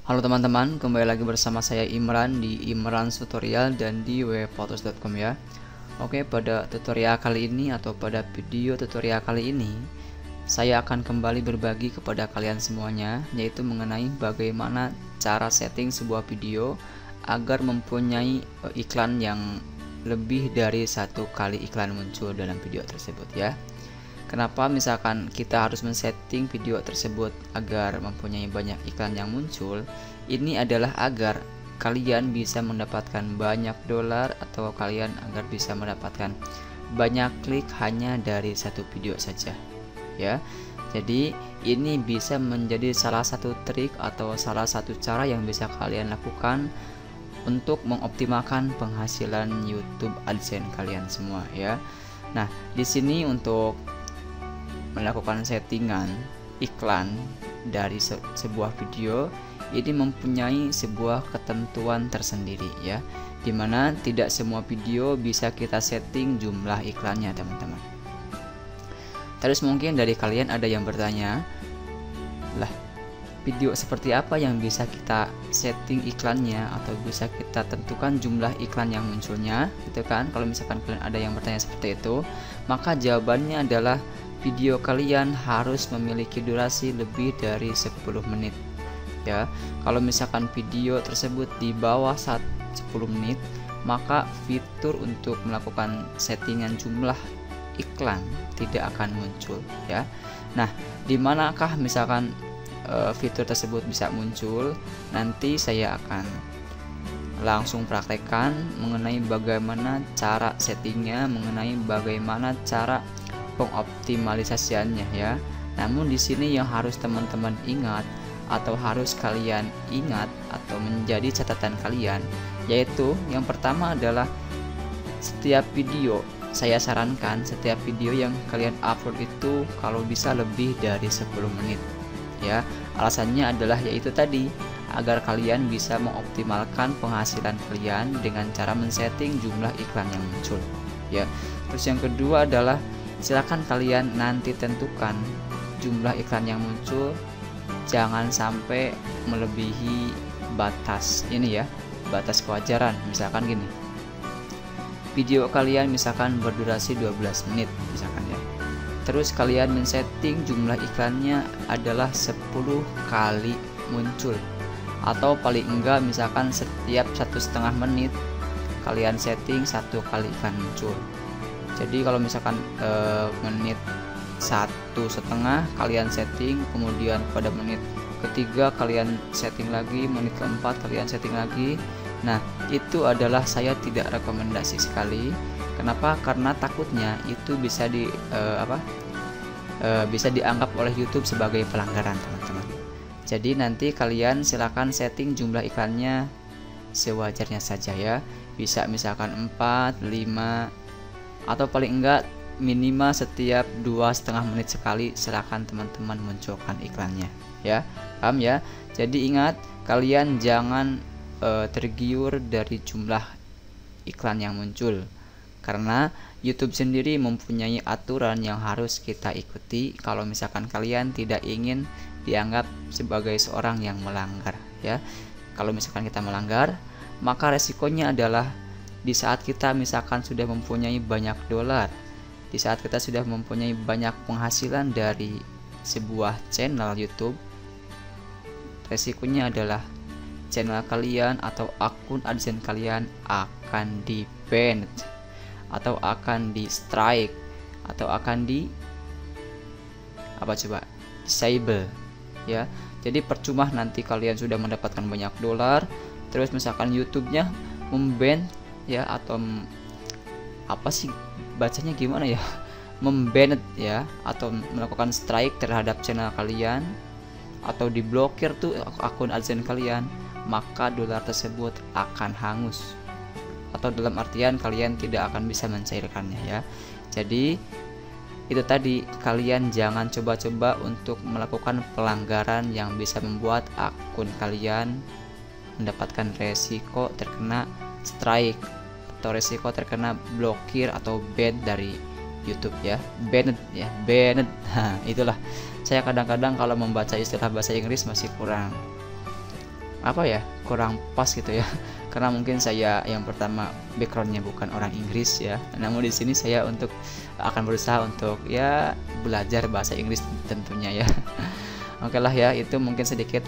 Halo teman-teman, kembali lagi bersama saya Imran di Imran Tutorial dan di webphotos.com ya. Oke, pada tutorial kali ini atau pada video tutorial kali ini saya akan kembali berbagi kepada kalian semuanya, yaitu mengenai bagaimana cara setting sebuah video agar mempunyai iklan yang lebih dari satu kali iklan muncul dalam video tersebut ya. Kenapa misalkan kita harus men-setting video tersebut agar mempunyai banyak iklan yang muncul? Ini adalah agar kalian bisa mendapatkan banyak dolar atau kalian agar bisa mendapatkan banyak klik hanya dari satu video saja ya. Jadi ini bisa menjadi salah satu trik atau salah satu cara yang bisa kalian lakukan untuk mengoptimalkan penghasilan YouTube AdSense kalian semua ya. Nah, di sini untuk melakukan settingan iklan dari sebuah video ini mempunyai sebuah ketentuan tersendiri ya, dimana tidak semua video bisa kita setting jumlah iklannya teman-teman. Terus mungkin dari kalian ada yang bertanya, lah video seperti apa yang bisa kita setting iklannya atau bisa kita tentukan jumlah iklan yang munculnya gitu kan? Kalau misalkan kalian ada yang bertanya seperti itu, maka jawabannya adalah video kalian harus memiliki durasi lebih dari 10 menit ya. Kalau misalkan video tersebut di bawah 10 menit, maka fitur untuk melakukan settingan jumlah iklan tidak akan muncul ya. Nah, dimanakah misalkan fitur tersebut bisa muncul? Nanti saya akan langsung praktekkan mengenai bagaimana cara settingnya, mengenai bagaimana cara pengoptimalisasiannya ya. Namun di sini yang harus teman-teman ingat atau harus kalian ingat atau menjadi catatan kalian, yaitu yang pertama adalah setiap video, saya sarankan setiap video yang kalian upload itu kalau bisa lebih dari 10 menit ya. Alasannya adalah yaitu tadi, agar kalian bisa mengoptimalkan penghasilan kalian dengan cara men-setting jumlah iklan yang muncul ya. Terus yang kedua adalah silakan kalian nanti tentukan jumlah iklan yang muncul jangan sampai melebihi batas ini ya, batas kewajaran. Misalkan gini, video kalian misalkan berdurasi 12 menit misalkan ya, terus kalian men-setting jumlah iklannya adalah 10 kali muncul, atau paling enggak misalkan setiap 1,5 menit kalian setting 1 kali iklan muncul. Jadi kalau misalkan menit 1,5 kalian setting, kemudian pada menit ketiga kalian setting lagi, menit keempat kalian setting lagi. Nah, itu adalah saya tidak rekomendasi sekali. Kenapa? Karena takutnya itu bisa bisa dianggap oleh YouTube sebagai pelanggaran teman-teman. Jadi nanti kalian silakan setting jumlah iklannya sewajarnya saja ya. Bisa misalkan 4, 5, atau paling enggak minimal setiap 2,5 menit sekali silakan teman-teman munculkan iklannya ya. Paham ya? Jadi ingat, kalian jangan tergiur dari jumlah iklan yang muncul, karena YouTube sendiri mempunyai aturan yang harus kita ikuti kalau misalkan kalian tidak ingin dianggap sebagai seorang yang melanggar ya. Kalau misalkan kita melanggar, maka resikonya adalah di saat kita misalkan sudah mempunyai banyak dolar, di saat kita sudah mempunyai banyak penghasilan dari sebuah channel YouTube, resikonya adalah channel kalian atau akun AdSense kalian akan di-ban atau akan di-strike atau akan disable ya. Jadi percuma nanti kalian sudah mendapatkan banyak dolar, terus misalkan YouTube-nya memban ya, atau bacanya gimana ya, membanet ya, atau melakukan strike terhadap channel kalian atau diblokir tuh akun AdSense kalian, maka dolar tersebut akan hangus, atau dalam artian kalian tidak akan bisa mencairkannya ya. Jadi itu tadi, kalian jangan coba-coba untuk melakukan pelanggaran yang bisa membuat akun kalian mendapatkan resiko terkena strike atau resiko terkena blokir atau ban dari YouTube ya. Banned ya, banned. Itulah, saya kadang-kadang kalau membaca istilah bahasa Inggris masih kurang apa ya, kurang pas gitu ya. Karena mungkin saya yang pertama backgroundnya bukan orang Inggris ya. Namun di sini saya akan berusaha untuk ya belajar bahasa Inggris tentunya ya. Oke lah ya, itu mungkin sedikit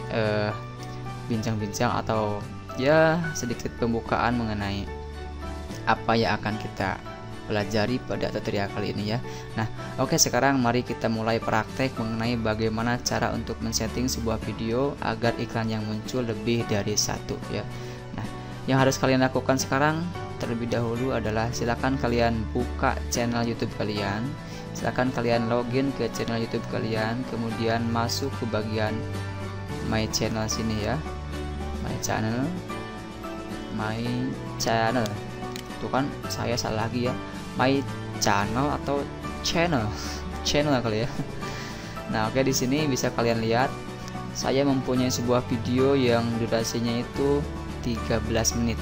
bincang-bincang atau ya sedikit pembukaan mengenai apa yang akan kita pelajari pada tutorial kali ini ya. Nah, oke, sekarang mari kita mulai praktek mengenai bagaimana cara untuk men-setting sebuah video agar iklan yang muncul lebih dari satu ya. Nah, yang harus kalian lakukan sekarang terlebih dahulu adalah silakan kalian buka channel YouTube kalian. Silakan kalian login ke channel YouTube kalian, kemudian masuk ke bagian My Channel sini ya. My Channel. Tuh kan saya salah lagi ya. My Channel atau channel kali ya. Nah, oke, di sini bisa kalian lihat saya mempunyai sebuah video yang durasinya itu 13 menit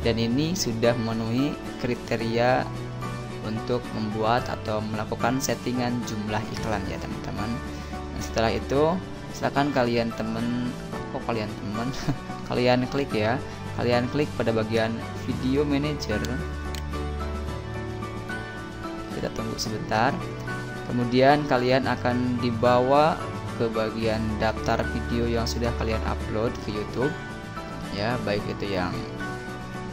dan ini sudah memenuhi kriteria untuk membuat atau melakukan settingan jumlah iklan ya teman-teman. Nah, setelah itu silakan kalian kalian klik ya. Kalian klik pada bagian video manager. Kita tunggu sebentar. Kemudian kalian akan dibawa ke bagian daftar video yang sudah kalian upload ke YouTube. Ya, baik itu yang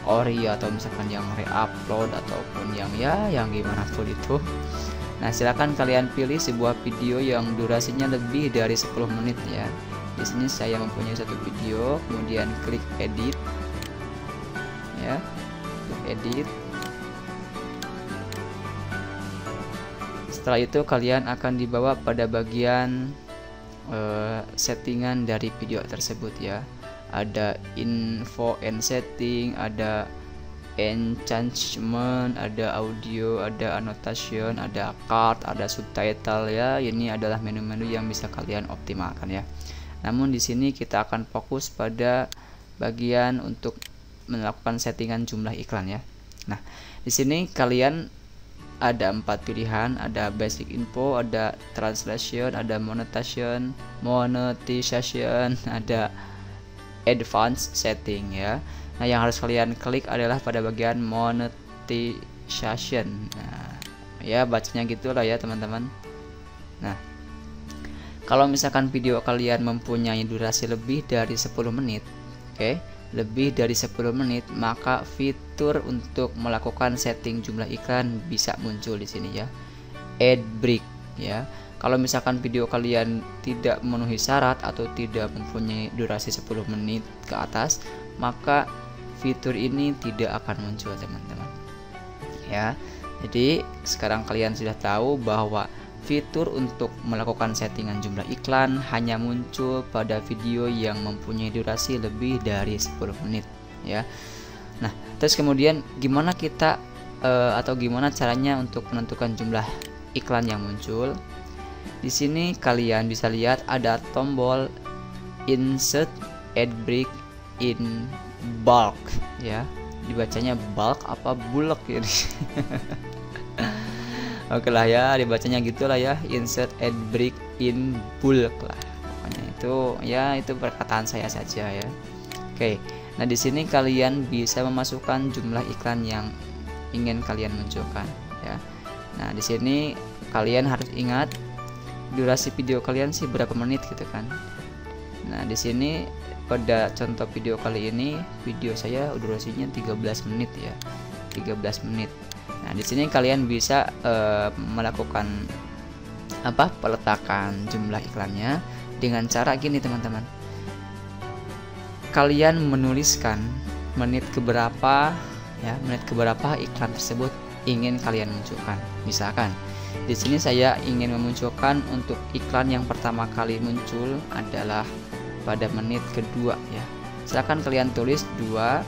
ori atau misalkan yang re-upload ataupun yang gimana pun itu. Nah, silakan kalian pilih sebuah video yang durasinya lebih dari 10 menit ya. Di sini saya mempunyai satu video, kemudian klik edit. Ya, edit. Setelah itu kalian akan dibawa pada bagian settingan dari video tersebut ya. Ada info and setting, ada enchantment, ada audio, ada annotation, ada card, ada subtitle ya. Ini adalah menu-menu yang bisa kalian optimalkan ya. Namun di sini kita akan fokus pada bagian untuk melakukan settingan jumlah iklan ya. Nah, di sini kalian ada 4 pilihan, ada basic info, ada translation, ada monetization, ada advanced setting ya. Nah, yang harus kalian klik adalah pada bagian monetization. Nah, ya bacanya gitulah ya teman-teman. Nah, kalau misalkan video kalian mempunyai durasi lebih dari 10 menit, oke, lebih dari 10 menit, maka fitur untuk melakukan setting jumlah iklan bisa muncul di sini ya. Ad break ya. Kalau misalkan video kalian tidak memenuhi syarat atau tidak mempunyai durasi 10 menit ke atas, maka fitur ini tidak akan muncul teman-teman. Ya. Jadi sekarang kalian sudah tahu bahwa fitur untuk melakukan settingan jumlah iklan hanya muncul pada video yang mempunyai durasi lebih dari 10 menit ya. Nah, terus kemudian gimana kita atau gimana caranya untuk menentukan jumlah iklan yang muncul? Di sini kalian bisa lihat ada tombol insert ad break in bulk ya. Dibacanya bulk apa bulk ini? Oke lah ya, dibacanya gitulah ya, insert ad break in bulk lah. Pokoknya itu ya, itu perkataan saya saja ya. Oke. Nah, di sini kalian bisa memasukkan jumlah iklan yang ingin kalian munculkan ya. Nah, di sini kalian harus ingat durasi video kalian sih berapa menit gitu kan. Nah, di sini pada contoh video kali ini, video saya durasinya 13 menit ya. 13 menit. Nah, di sini kalian bisa melakukan peletakan jumlah iklannya dengan cara gini teman-teman. Kalian menuliskan menit keberapa ya, menit keberapa iklan tersebut ingin kalian munculkan. Misalkan di sini saya ingin memunculkan untuk iklan yang pertama kali muncul adalah pada menit kedua ya. Silakan kalian tulis 2,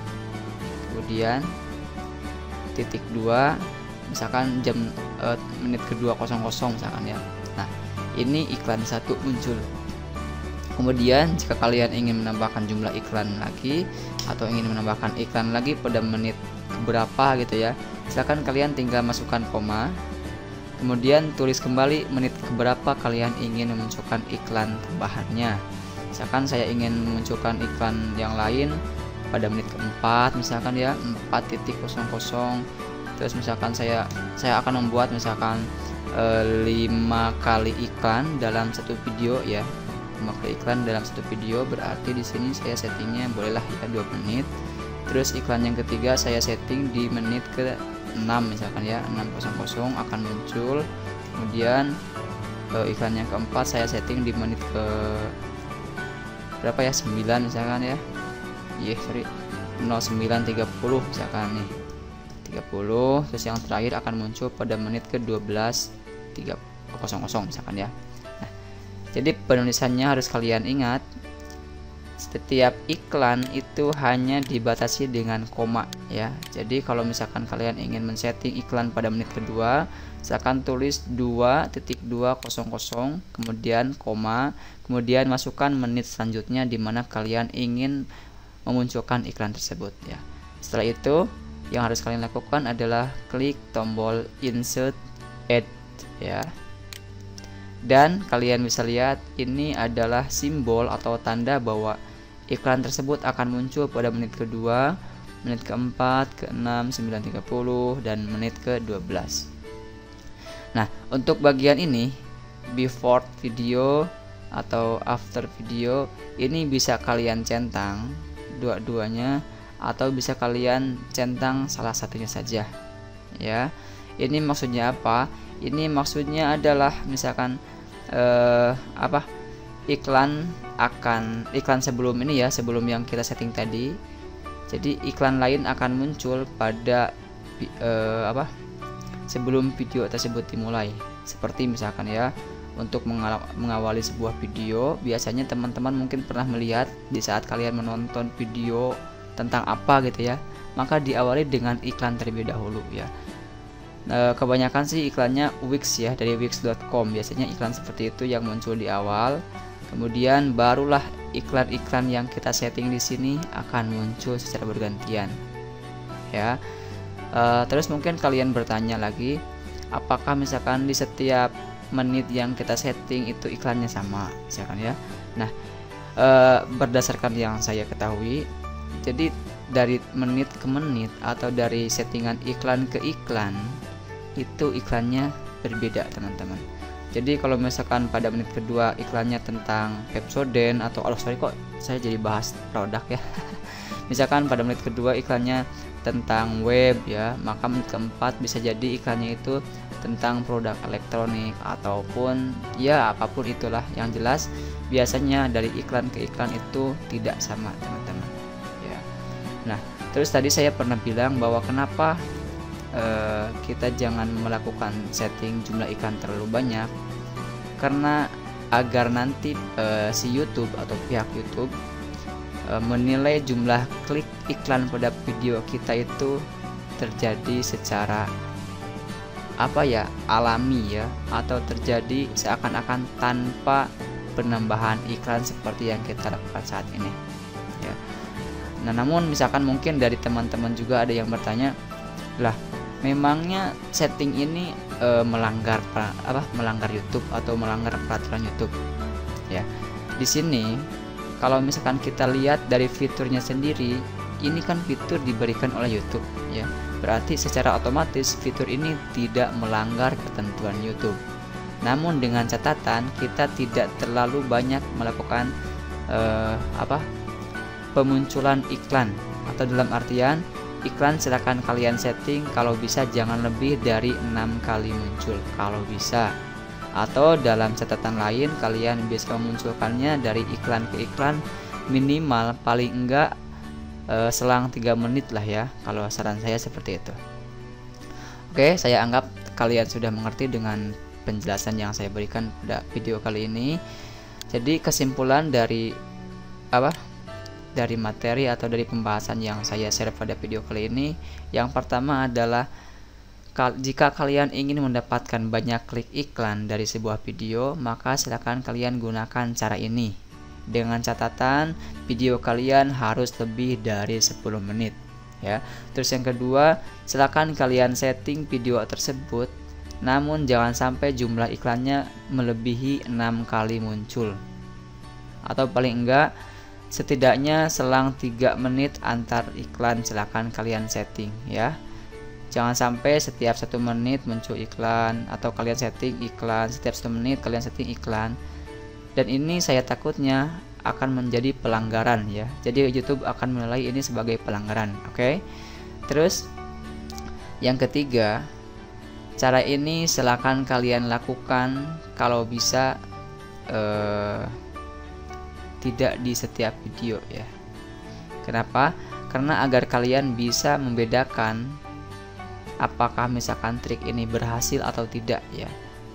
kemudian titik 2, misalkan menit kedua 00 misalkan ya. Nah, ini iklan 1 muncul. Kemudian jika kalian ingin menambahkan jumlah iklan lagi atau ingin menambahkan iklan lagi pada menit berapa gitu ya, silakan kalian tinggal masukkan koma, kemudian tulis kembali menit keberapa kalian ingin memunculkan iklan tambahannya. Misalkan saya ingin memunculkan iklan yang lain pada menit keempat, misalkan ya 4.00. Terus misalkan saya akan membuat misalkan 5 kali iklan dalam satu video ya. 5 kali iklan dalam satu video, berarti di sini saya settingnya bolehlah ya 2 menit. Terus iklan yang ketiga saya setting di menit ke 6 misalkan ya, 6.00 akan muncul. Kemudian iklan yang keempat saya setting di menit ke berapa ya, 9 misalkan ya. 09.30 misalkan nih, 30. Terus yang terakhir akan muncul pada menit ke 12.00 misalkan ya. Nah, jadi penulisannya harus kalian ingat, setiap iklan itu hanya dibatasi dengan koma ya. Jadi kalau misalkan kalian ingin men-setting iklan pada menit kedua, misalkan tulis 2.200 kemudian koma, kemudian masukkan menit selanjutnya di mana kalian ingin memunculkan iklan tersebut ya. Setelah itu yang harus kalian lakukan adalah klik tombol insert add ya. Dan kalian bisa lihat ini adalah simbol atau tanda bahwa iklan tersebut akan muncul pada menit kedua, menit keempat, ke-6, 9.30 dan menit ke-12. Nah, untuk bagian ini before video atau after video ini bisa kalian centang dua-duanya atau bisa kalian centang salah satunya saja ya. Ini maksudnya apa? Ini maksudnya adalah misalkan iklan sebelum ini ya, sebelum yang kita setting tadi. Jadi iklan lain akan muncul pada sebelum video tersebut dimulai. Seperti misalkan ya, untuk mengawali sebuah video, biasanya teman-teman mungkin pernah melihat di saat kalian menonton video tentang apa gitu ya, maka diawali dengan iklan terlebih dahulu ya. Kebanyakan sih iklannya Wix ya, dari wix.com. Biasanya iklan seperti itu yang muncul di awal. Kemudian barulah iklan-iklan yang kita setting di sini akan muncul secara bergantian ya. Terus mungkin kalian bertanya lagi, apakah misalkan di setiap menit yang kita setting itu iklannya sama misalkan ya. Nah, berdasarkan yang saya ketahui, jadi dari menit ke menit atau dari settingan iklan ke iklan itu iklannya berbeda teman-teman. Jadi kalau misalkan pada menit kedua iklannya tentang Pepsodent atau sorry kok saya jadi bahas produk ya. Misalkan pada menit kedua iklannya tentang web ya, maka menit keempat bisa jadi iklannya itu tentang produk elektronik ataupun ya apapun itulah. Yang jelas biasanya dari iklan ke iklan itu tidak sama teman-teman ya. Nah, terus tadi saya pernah bilang bahwa kenapa kita jangan melakukan setting jumlah iklan terlalu banyak, karena agar nanti si YouTube atau pihak YouTube menilai jumlah klik iklan pada video kita itu terjadi secara alami ya, atau terjadi seakan-akan tanpa penambahan iklan seperti yang kita lakukan saat ini ya. Nah, namun misalkan mungkin dari teman-teman juga ada yang bertanya, lah memangnya setting ini melanggar YouTube atau melanggar peraturan YouTube ya. Di sini kalau misalkan kita lihat dari fiturnya sendiri, ini kan fitur diberikan oleh YouTube ya, berarti secara otomatis fitur ini tidak melanggar ketentuan YouTube. Namun dengan catatan kita tidak terlalu banyak melakukan pemunculan iklan, atau dalam artian iklan silakan kalian setting kalau bisa jangan lebih dari 6 kali muncul kalau bisa, atau dalam catatan lain kalian bisa memunculkannya dari iklan ke iklan minimal paling enggak selang 3 menit lah ya, kalau saran saya seperti itu. Oke, saya anggap kalian sudah mengerti dengan penjelasan yang saya berikan pada video kali ini. Jadi kesimpulan dari materi atau dari pembahasan yang saya share pada video kali ini, yang pertama adalah jika kalian ingin mendapatkan banyak klik iklan dari sebuah video, maka silakan kalian gunakan cara ini. Dengan catatan video kalian harus lebih dari 10 menit ya. Terus yang kedua, silakan kalian setting video tersebut, namun jangan sampai jumlah iklannya melebihi 6 kali muncul atau paling enggak setidaknya selang 3 menit antar iklan silahkan kalian setting ya. Jangan sampai setiap 1 menit muncul iklan, atau kalian setting iklan setiap 1 menit kalian setting iklan, dan ini saya takutnya akan menjadi pelanggaran ya. Jadi YouTube akan menilai ini sebagai pelanggaran. Oke. Terus yang ketiga, cara ini silakan kalian lakukan kalau bisa tidak di setiap video ya. Kenapa? Karena agar kalian bisa membedakan apakah misalkan trik ini berhasil atau tidak ya.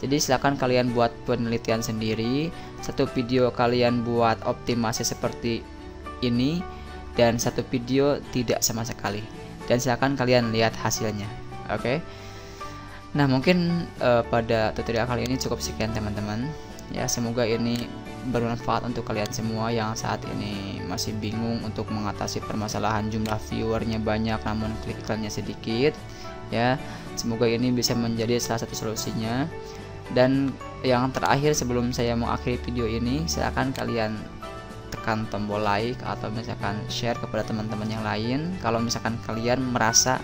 Jadi silakan kalian buat penelitian sendiri. Satu video kalian buat optimasi seperti ini dan satu video tidak sama sekali. Dan silakan kalian lihat hasilnya. Oke. Nah, mungkin pada tutorial kali ini cukup sekian teman-teman. Ya, semoga ini bermanfaat untuk kalian semua yang saat ini masih bingung untuk mengatasi permasalahan jumlah viewernya banyak namun klik iklannya sedikit ya. Semoga ini bisa menjadi salah satu solusinya. Dan yang terakhir sebelum saya mengakhiri video ini, silakan kalian tekan tombol like atau misalkan share kepada teman-teman yang lain kalau misalkan kalian merasa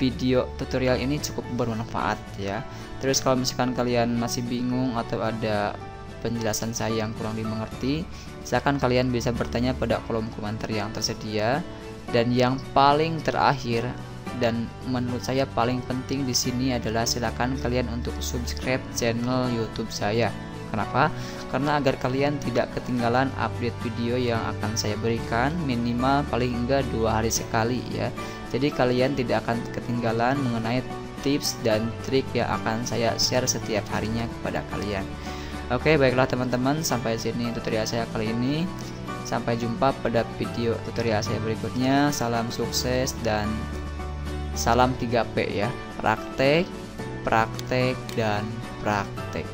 video tutorial ini cukup bermanfaat ya. Terus kalau misalkan kalian masih bingung atau ada penjelasan saya yang kurang dimengerti, silakan kalian bisa bertanya pada kolom komentar yang tersedia. Dan yang paling terakhir dan menurut saya paling penting di sini adalah silakan kalian untuk subscribe channel YouTube saya. Kenapa? Karena agar kalian tidak ketinggalan update video yang akan saya berikan minimal paling enggak 2 hari sekali ya. Jadi kalian tidak akan ketinggalan mengenai tips dan trik yang akan saya share setiap harinya kepada kalian. Oke, baiklah teman-teman, sampai sini tutorial saya kali ini. Sampai jumpa pada video tutorial saya berikutnya. Salam sukses dan salam 3P ya. Praktek, praktek, dan praktek.